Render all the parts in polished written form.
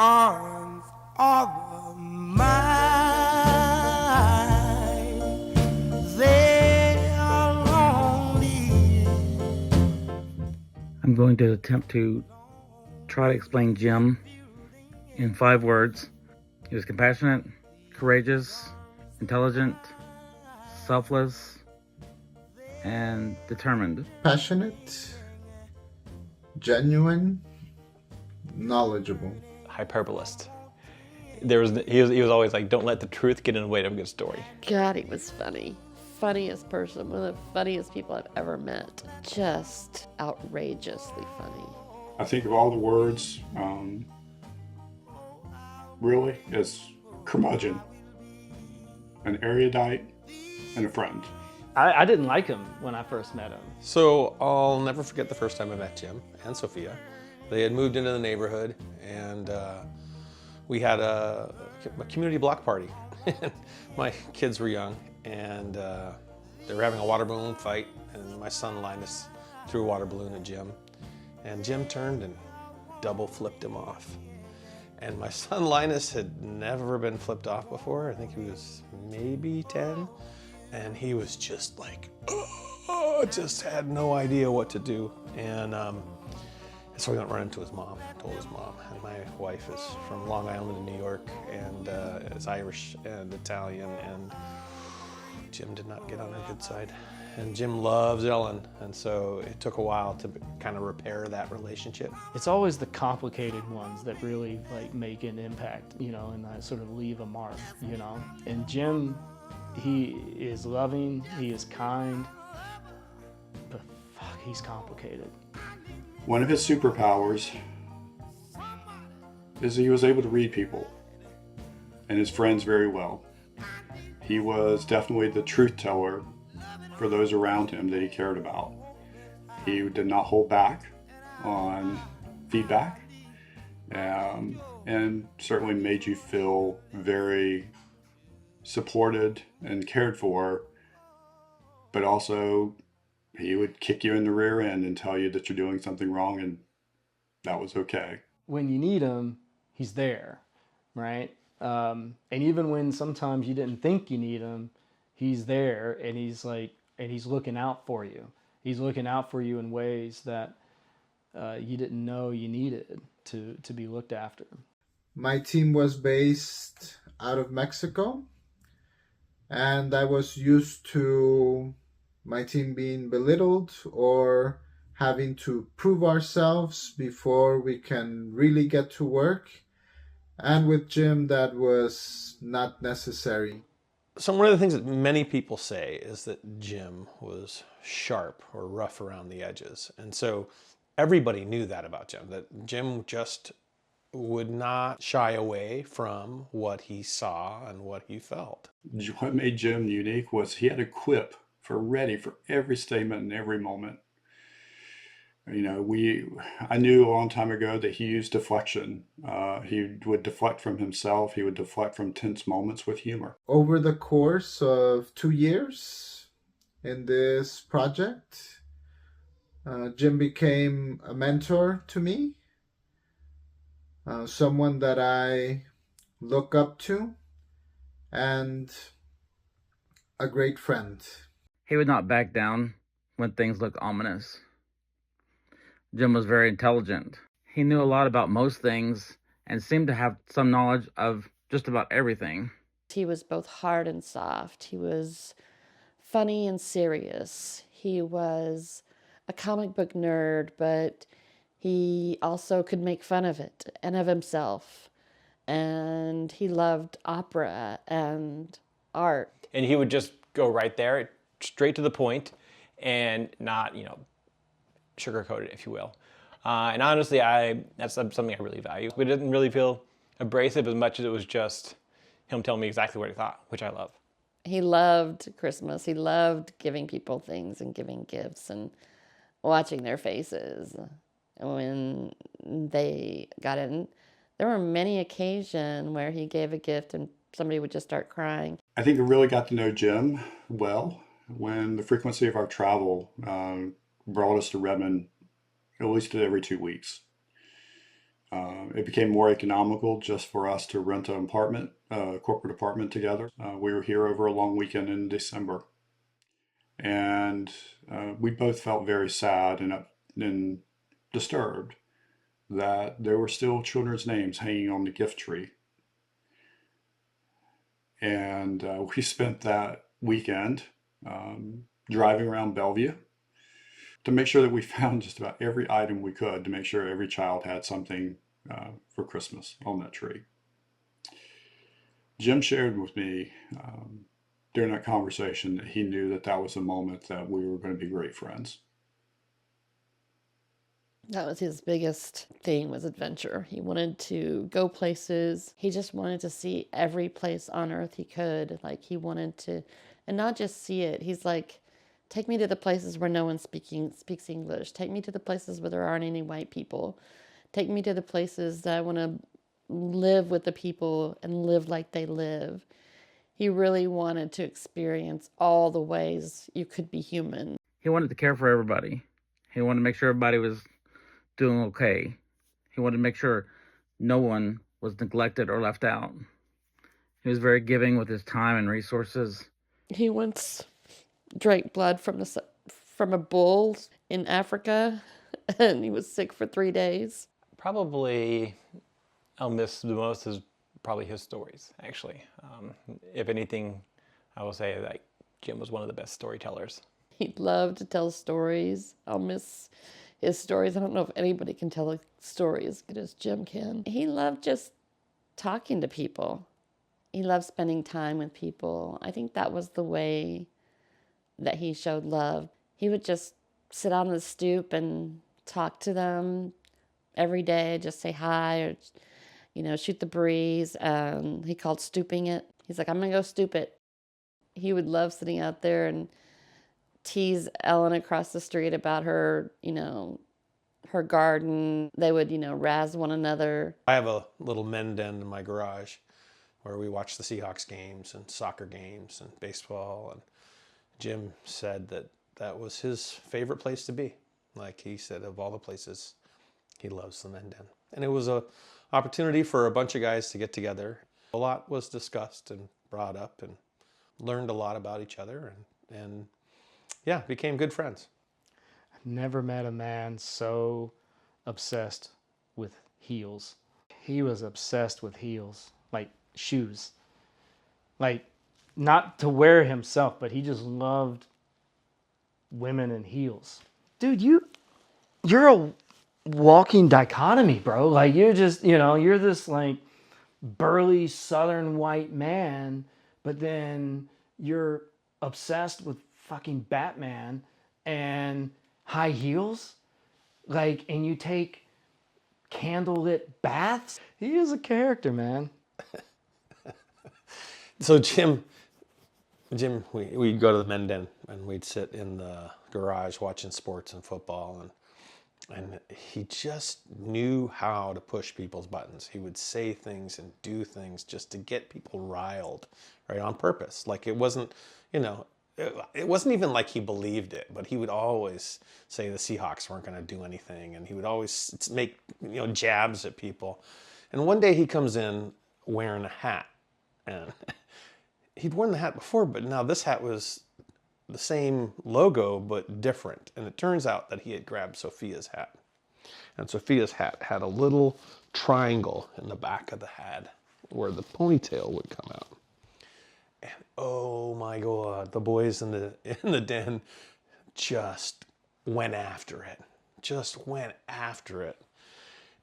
arms of mine, they are lonely. I'm going to attempt to try to explain Jim in 5 words. He was compassionate, courageous, intelligent, selfless, and determined. Passionate, genuine, knowledgeable. Hyperbolist. He was always like, don't let the truth get in the way of a good story. God, he was funny. Funniest person, one of the funniest people I've ever met. Just outrageously funny. I think of all the words, really, is curmudgeon, an erudite, and a friend. I didn't like him when I first met him. So I'll never forget the first time I met Jim and Sophia. They had moved into the neighborhood, and we had a community block party. My kids were young, and they were having a water balloon fight, and my son Linus threw a water balloon at Jim, and Jim turned and double flipped him off. And my son Linus had never been flipped off before. I think he was maybe 10, and he was just like, oh, just had no idea what to do. And so we went running to his mom, told his mom. And my wife is from Long Island in New York, and is Irish and Italian, and Jim did not get on her good side. And Jim loves Ellen, and so it took a while to kind of repair that relationship. It's always the complicated ones that really like make an impact, you know, and sort of leave a mark, you know. And Jim, he is loving, he is kind, but fuck, he's complicated. One of his superpowers is he was able to read people and his friends very well. He was definitely the truth teller for those around him that he cared about. He did not hold back on feedback, and certainly made you feel very supported and cared for, but also he would kick you in the rear end and tell you that you're doing something wrong, and that was okay. When you need him, he's there, right? And even when sometimes you didn't think you need him, he's there, and he's like, and he's looking out for you. He's looking out for you in ways that you didn't know you needed to be looked after. My team was based out of Mexico, and I was used to my team being belittled or having to prove ourselves before we can really get to work. And with Jim, that was not necessary. So one of the things that many people say is that Jim was sharp or rough around the edges. And so everybody knew that about Jim, that Jim just would not shy away from what he saw and what he felt. What made Jim unique was he had a quip ready for every statement and every moment. You know, I knew a long time ago that he used deflection. He would deflect from himself. He would deflect from tense moments with humor. Over the course of 2 years in this project, Jim became a mentor to me, someone that I look up to, and a great friend. He would not back down when things looked ominous. Jim was very intelligent. He knew a lot about most things and seemed to have some knowledge of just about everything. He was both hard and soft. He was funny and serious. He was a comic book nerd, but he also could make fun of it and of himself. And he loved opera and art. And he would just go right there, straight to the point, and not, you know, sugarcoat it, if you will. And honestly, that's something I really value. We didn't really feel abrasive as much as it was just him telling me exactly what he thought, which I love. He loved Christmas. He loved giving people things and giving gifts and watching their faces when they got it. And there were many occasions where he gave a gift and somebody would just start crying. I think I really got to know Jim well when the frequency of our travel brought us to Redmond at least every 2 weeks. it became more economical just for us to rent an apartment, corporate apartment together. We were here over a long weekend in December. And we both felt very sad and disturbed that there were still children's names hanging on the gift tree. And we spent that weekend driving around Bellevue to make sure that we found just about every item we could to make sure every child had something for Christmas on that tree. Jim shared with me during that conversation that he knew that that was a moment that we were going to be great friends. That was his biggest thing, was adventure. He wanted to go places. He just wanted to see every place on earth he could. Like, he wanted to, and not just see it. He's like, take me to the places where no one speaks English. Take me to the places where there aren't any white people. Take me to the places that I want to live with the people and live like they live. He really wanted to experience all the ways you could be human. He wanted to care for everybody. He wanted to make sure everybody was doing okay. He wanted to make sure no one was neglected or left out. He was very giving with his time and resources. He once drank blood from a bull in Africa, and he was sick for 3 days. Probably I'll miss the most is probably his stories, actually. If anything, I will say that Jim was one of the best storytellers. He loved to tell stories. I'll miss his stories. I don't know if anybody can tell a story as good as Jim can. He loved just talking to people. He loved spending time with people. I think that was the way that he showed love. He would just sit on the stoop and talk to them every day, just say hi or, shoot the breeze. He called stooping it. He's like, I'm going to go stoop it. He would love sitting out there and tease Ellen across the street about her, her garden. They would, razz one another. I have a little men den in my garage where we watch the Seahawks games and soccer games and baseball. And Jim said that that was his favorite place to be. Like he said, of all the places, he loves the men den. And it was a opportunity for a bunch of guys to get together. A lot was discussed and brought up and learned a lot about each other and yeah, became good friends. I've never met a man so obsessed with heels. He was obsessed with heels, like shoes. Like, not to wear himself, but he just loved women in heels. Dude, you're a walking dichotomy, bro. Like, you're just, you're this like burly southern white man, but then you're obsessed with fucking Batman and high heels. Like, and you take candlelit baths. He is a character, man. So Jim, we'd go to the men den and we'd sit in the garage watching sports and football, and he just knew how to push people's buttons. He would say things and do things just to get people riled, right, on purpose. Like, it wasn't, it wasn't even like he believed it, but he would always say the Seahawks weren't going to do anything, and he would always make jabs at people. And one day he comes in wearing a hat, and he'd worn the hat before, but now this hat was the same logo but different. And it turns out that he had grabbed Sophia's hat, and Sophia's hat had a little triangle in the back of the hat where the ponytail would come out. And oh my God, the boys in the den just went after it.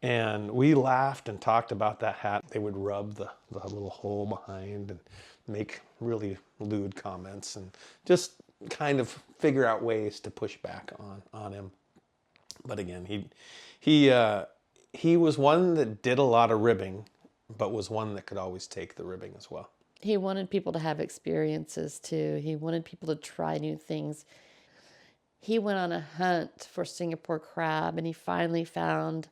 And we laughed and talked about that hat. They would rub the little hole behind and make really lewd comments and just kind of figure out ways to push back on him. But again, he was one that did a lot of ribbing, but was one that could always take the ribbing as well. He wanted people to have experiences too. He wanted people to try new things. He went on a hunt for Singapore crab, and he finally found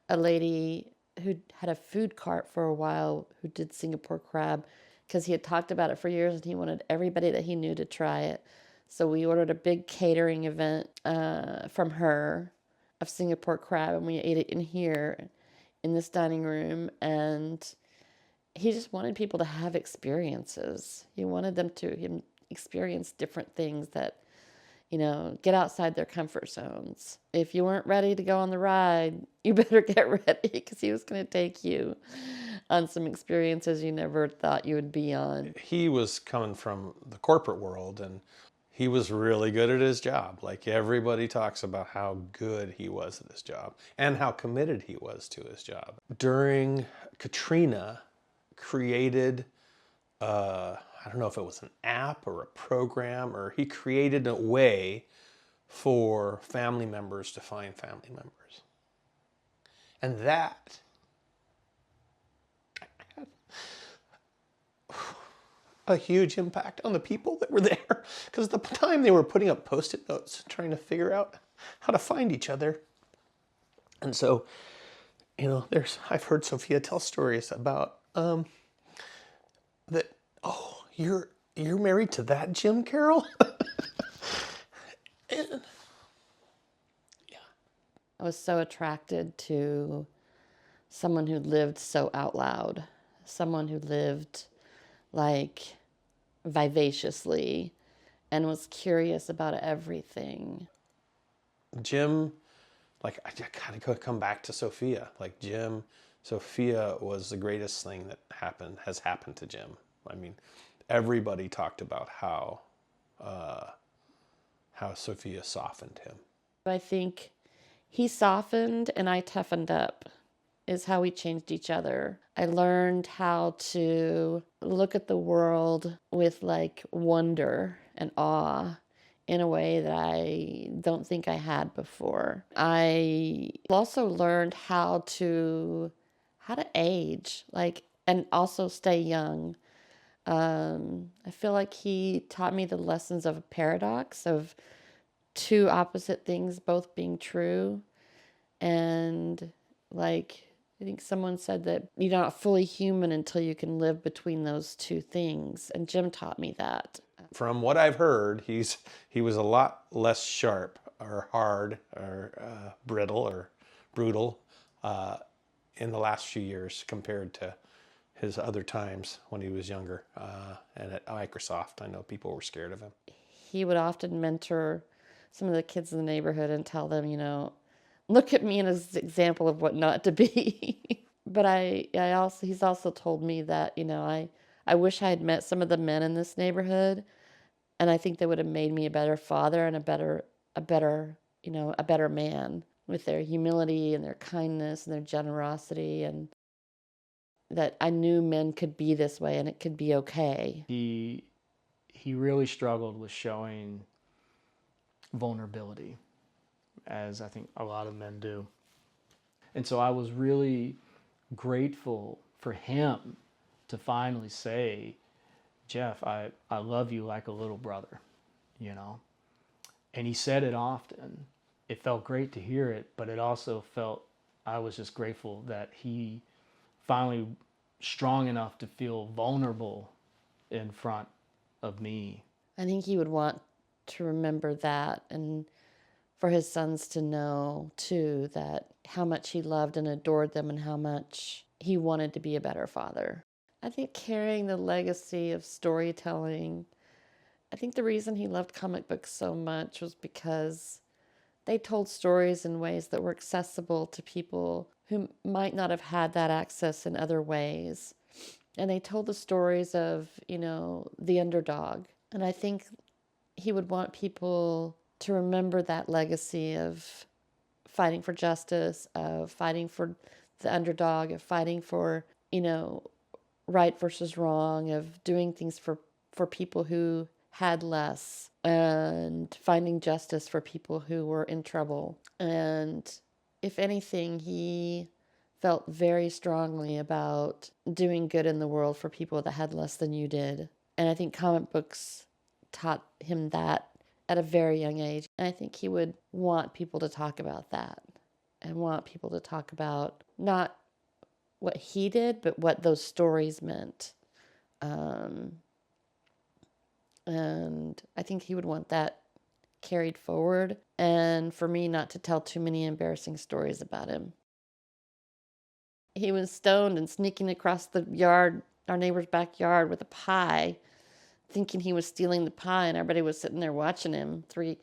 a lady who had a food cart for a while who did Singapore crab, because he had talked about it for years and he wanted everybody that he knew to try it. So we ordered a big catering event from her of Singapore crab, and we ate it in here. in this dining room, and he just wanted people to have experiences. He wanted them to experience different things that, get outside their comfort zones. If you weren't ready to go on the ride, you better get ready, because he was going to take you on some experiences you never thought you would be on. He was coming from the corporate world, and he was really good at his job. Like, everybody talks about how good he was at his job and how committed he was to his job. During Katrina, created, I don't know if it was an app or a program, or he created a way for family members to find family members. And that had a huge impact on the people that were there, because at the time they were putting up Post-it notes trying to figure out how to find each other. And so, I've heard Sophia tell stories about that. Oh, you're married to that Jim Carroll? And, yeah. I was so attracted to someone who lived so out loud, someone who lived like vivaciously and was curious about everything. Jim, like, I gotta come back to Sophia. Like, Sophia was the greatest thing that has happened to Jim. I mean, everybody talked about how Sophia softened him. I think he softened and I toughened up, is how we changed each other. I learned how to look at the world with like wonder and awe in a way that I don't think I had before. I also learned how to age, like, and also stay young. I feel like he taught me the lessons of a paradox, of two opposite things both being true. And like, I think someone said that you're not fully human until you can live between those two things. And Jim taught me that. From what I've heard, he was a lot less sharp or hard or brittle or brutal in the last few years compared to his other times when he was younger. And at Microsoft, I know people were scared of him. He would often mentor some of the kids in the neighborhood and tell them, look at me as an example of what not to be. But he's also told me that, I wish I had met some of the men in this neighborhood, and I think they would have made me a better father and a better man, with their humility and their kindness and their generosity, and that I knew men could be this way and it could be okay. He really struggled with showing vulnerability, as I think a lot of men do. And so I was really grateful for him to finally say, Jeff, I love you like a little brother, And he said it often. It felt great to hear it, but it also I was just grateful that he finally strong enough to feel vulnerable in front of me. I think he would want to remember that, and for his sons to know too that how much he loved and adored them and how much he wanted to be a better father. I think carrying the legacy of storytelling, I think the reason he loved comic books so much was because they told stories in ways that were accessible to people who might not have had that access in other ways. And they told the stories of, the underdog. And I think he would want people to remember that legacy of fighting for justice, of fighting for the underdog, of fighting for, right versus wrong, of doing things for people who had less, and finding justice for people who were in trouble. And if anything, he felt very strongly about doing good in the world for people that had less than you did. And I think comic books taught him that at a very young age. And I think he would want people to talk about that, and want people to talk about not what he did, but what those stories meant. And I think he would want that carried forward, and for me not to tell too many embarrassing stories about him. He was stoned and sneaking across the yard, our neighbor's backyard, with a pie, thinking he was stealing the pie, and everybody was sitting there watching him. Three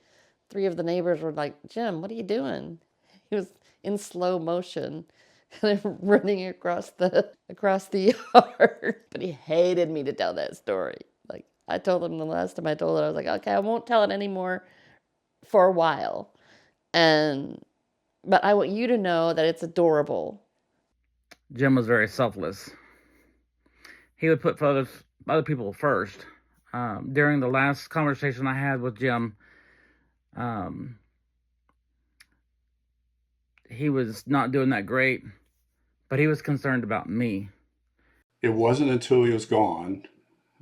of the neighbors were like, "Jim, what are you doing?" He was in slow motion, kind of running across the yard. But he hated me to tell that story. Like, I told him the last time I told it, I was like, "Okay, I won't tell it anymore for a while." But I want you to know that it's adorable. Jim was very selfless. He would put other people first. During the last conversation I had with Jim, he was not doing that great, but he was concerned about me. It wasn't until he was gone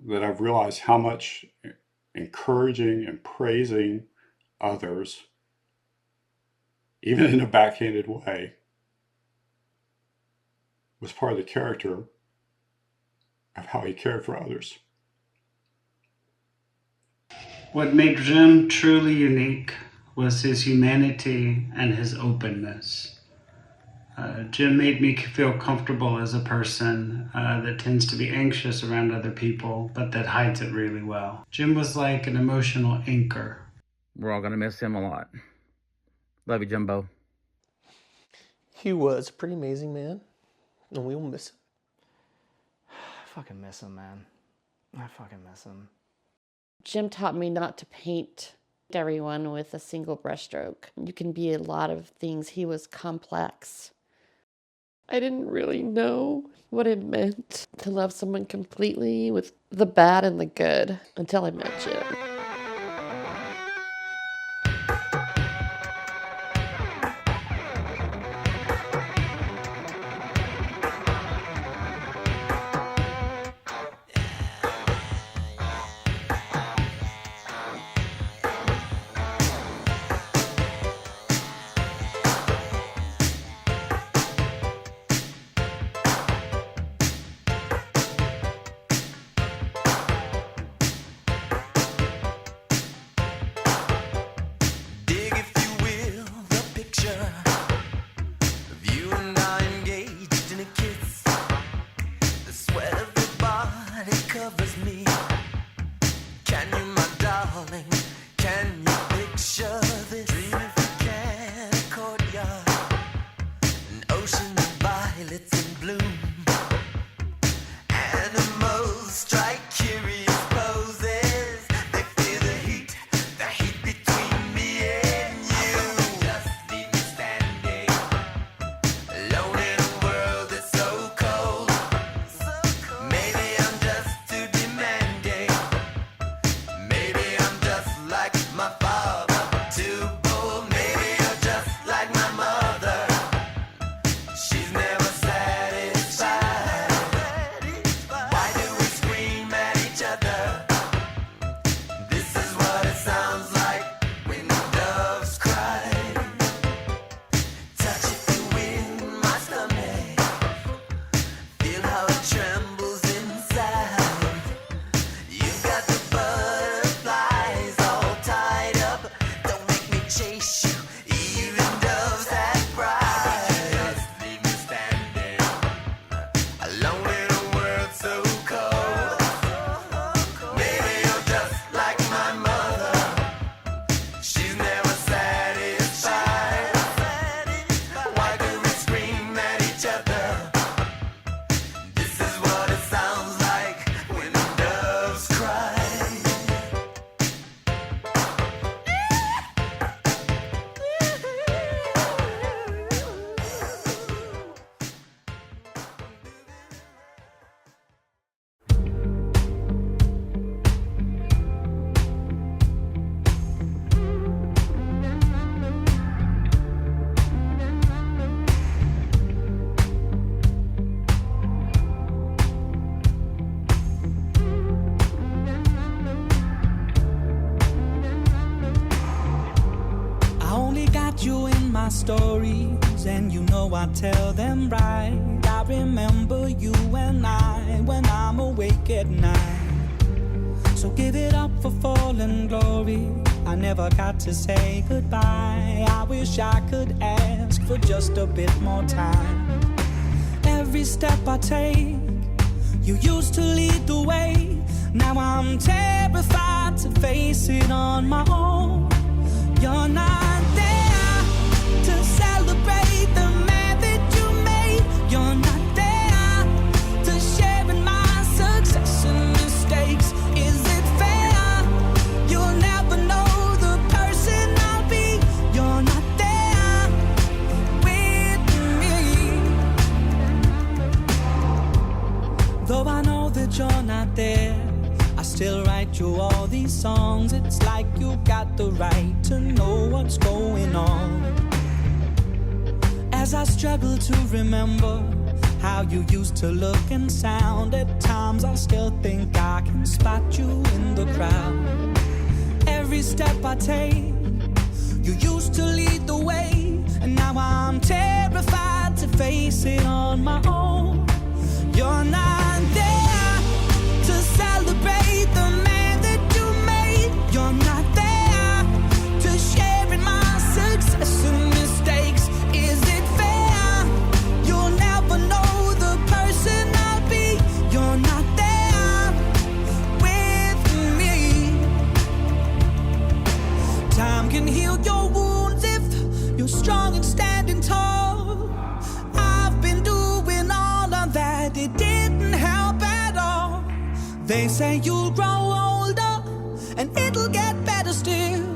that I've realized how much encouraging and praising others, even in a backhanded way, was part of the character of how he cared for others. What made Jim truly unique was his humanity and his openness. Jim made me feel comfortable as a person that tends to be anxious around other people, but that hides it really well. Jim was like an emotional anchor. We're all going to miss him a lot. Love you, Jimbo. He was a pretty amazing man, and we will miss him. I fucking miss him, man. I fucking miss him. Jim taught me not to paint everyone with a single brushstroke. You can be a lot of things. He was complex. I didn't really know what it meant to love someone completely with the bad and the good until I met Jim. Stories, and you know I tell them right. I remember you and I when I'm awake at night. So give it up for fallen glory. I never got to say goodbye. I wish I could ask for just a bit more time. Every step I take, you used to lead the way. Now I'm terrified to face it on my own. You're not there to celebrate the man that you made. You're not there to share in my success and mistakes. Is it fair? You'll never know the person I'll be. You're not there with me. Though I know that you're not there, I still write you all these songs. It's like you got the right to know what's going on. As I struggle to remember how you used to look and sound, at times I still think I can spot you in the crowd. Every step I take, you used to lead the way, and now I'm terrified to face it on my own. You're not there to celebrate the man that you made. You're not there to share in my success and mistakes. Is it fair? You'll never know the person I'll be. You're not there with me. Time can heal your wounds if you're strong and standing tall. I've been doing all of that, it didn't help at all. They say you'll grow older and it'll get better still.